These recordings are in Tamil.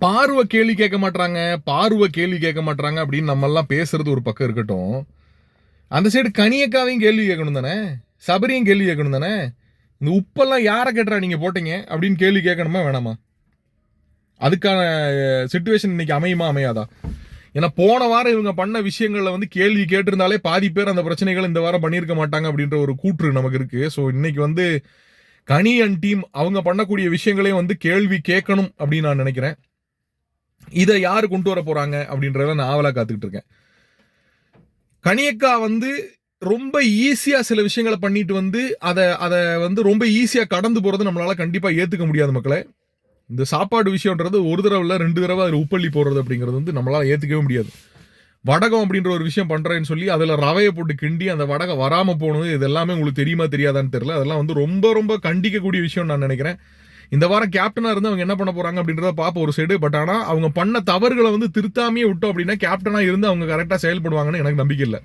பார்வை கேள்வி கேட்க மாட்டாங்க அப்படின்னு நம்ம எல்லாம் பேசுறது ஒரு பக்கம் இருக்கட்டும். அந்த சைடு கனியக்காவையும் கேள்வி கேட்கணும் தானே, சபரியும் கேள்வி கேட்கணும் தானே. இந்த உப்பெல்லாம் யாரை கேட்டா நீங்க போட்டீங்க அப்படின்னு கேள்வி கேட்கணுமா வேணாமா? அதுக்கான சிச்சுவேஷன் இன்னைக்கு அமையுமா அமையாதா? ஏன்னா போன வாரம் இவங்க பண்ண விஷயங்கள்ல வந்து கேள்வி கேட்டிருந்தாலே பாதி பேர் அந்த பிரச்சனைகள் இந்த வாரம் பண்ணியிருக்க மாட்டாங்க அப்படின்ற ஒரு கூற்று நமக்கு இருக்கு. ஸோ இன்னைக்கு வந்து கனி அண்ட் டீம் அவங்க பண்ணக்கூடிய விஷயங்களையும் வந்து கேள்வி கேட்கணும் அப்படின்னு நான் நினைக்கிறேன். இதை யாரு கொண்டு வர போறாங்க அப்படின்றத நான் ஆவலா காத்துக்கிட்டு இருக்கேன். கனியக்கா வந்து ரொம்ப ஈஸியா சில விஷயங்களை பண்ணிட்டு வந்து அதை வந்து ரொம்ப ஈஸியா கடந்து போறது நம்மளால கண்டிப்பா ஏத்துக்க முடியாது மக்களே. இந்த சாப்பாடு விஷயம்ன்றது ஒரு தடவை இல்லை 2 தடவை அதில் உப்பள்ளி போடுறது அப்படிங்கிறது வந்து நம்மளால ஏற்றுக்கவே முடியாது. வடகம் அப்படின்ற ஒரு விஷயம் பண்றேன்னு சொல்லி அதில் ரவையை போட்டு கிண்டி அந்த வடகம் வராமல் போனது இது எல்லாமே உங்களுக்கு தெரியுமா தெரியாதான்னு தெரியல. அதெல்லாம் வந்து ரொம்ப ரொம்ப கண்டிக்கக்கூடிய விஷயம் நான் நினைக்கிறேன். இந்த வாரம் கேப்டனா இருந்து அவங்க என்ன பண்ண போறாங்க அப்படின்றத பார்ப்போம் ஒரு சைடு. பட் ஆனால் அவங்க பண்ண தவறுகளை வந்து திருத்தாமையே விட்டோம் அப்படின்னா கேப்டனா இருந்து அவங்க கரெக்டாக செயல்படுவாங்கன்னு எனக்கு நம்பிக்கை இல்லை.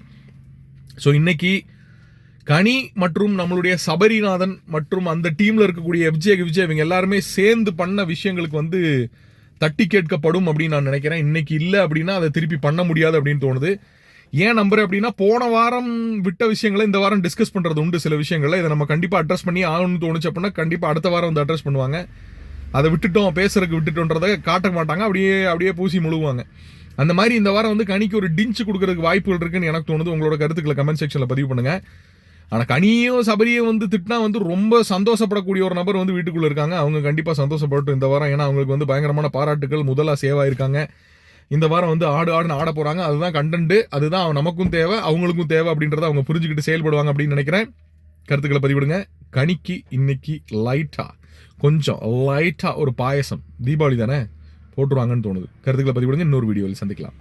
ஸோ இன்னைக்கு கனி மற்றும் நம்மளுடைய சபரிநாதன் மற்றும் அந்த டீம்ல இருக்கக்கூடிய எஃப்ஜே இவங்க எல்லாருமே சேர்ந்து பண்ண விஷயங்களுக்கு வந்து தட்டி கேட்கப்படும் அப்படின்னு நான் நினைக்கிறேன். இன்னைக்கு இல்லை அப்படின்னா அதை திருப்பி பண்ண முடியாது அப்படின்னு தோணுது. ஏன் நம்புறேன் அப்படின்னா போன வாரம் விட்ட விஷயங்களை இந்த வாரம் டிஸ்கஸ் பண்றது உண்டு. சில விஷயங்களை இதை நம்ம கண்டிப்பா அட்ரஸ் பண்ணி ஆகணும்னு தோணுச்சு அப்படின்னா கண்டிப்பா அடுத்த வாரம் வந்து அட்ரஸ் பண்ணுவாங்க. அதை விட்டுட்டோம் பேசுறதுக்கு விட்டுட்டோன்றதை காட்ட மாட்டாங்க, அப்படியே பூசி முழுவாங்க. அந்த மாதிரி இந்த வாரம் வந்து கனிக்கு ஒரு டிஞ்சு கொடுக்கறதுக்கு வாய்ப்புகள் இருக்குன்னு எனக்கு தோணுது. உங்களோட கருத்துக்களை கமெண்ட் செக்ஷன்ல பதிவு பண்ணுங்க. ஆனால் கனியும் சபரியும் வந்து திட்டினா வந்து ரொம்ப சந்தோஷப்படக்கூடிய ஒரு நபர் வந்து வீட்டுக்குள்ள இருக்காங்க. அவங்க கண்டிப்பாக சந்தோஷப்பட்டு இந்த வாரம், ஏன்னா அவங்களுக்கு வந்து பயங்கரமான பாராட்டுகள் முதலா சேவ் ஆயிருக்காங்க. இந்த வாரம் வந்து ஆடுன்னு ஆட போறாங்க. அதுதான் கண்டென்ட், அதுதான் நமக்கும் தேவை அவங்களுக்கும் தேவை அப்படின்றத அவங்க புரிஞ்சுக்கிட்டு செயல்படுவாங்க அப்படின்னு நினைக்கிறேன். கருத்துக்களை பதிவிடுங்க. கனிக்கு இன்னைக்கு கொஞ்சம் லைட்டா ஒரு பாயசம், தீபாவளி தானே, போட்டுருவாங்கன்னு தோணுது. கருத்துக்களை பதிவிடுங்க. இன்னொரு வீடியோவில் சந்திக்கலாம்.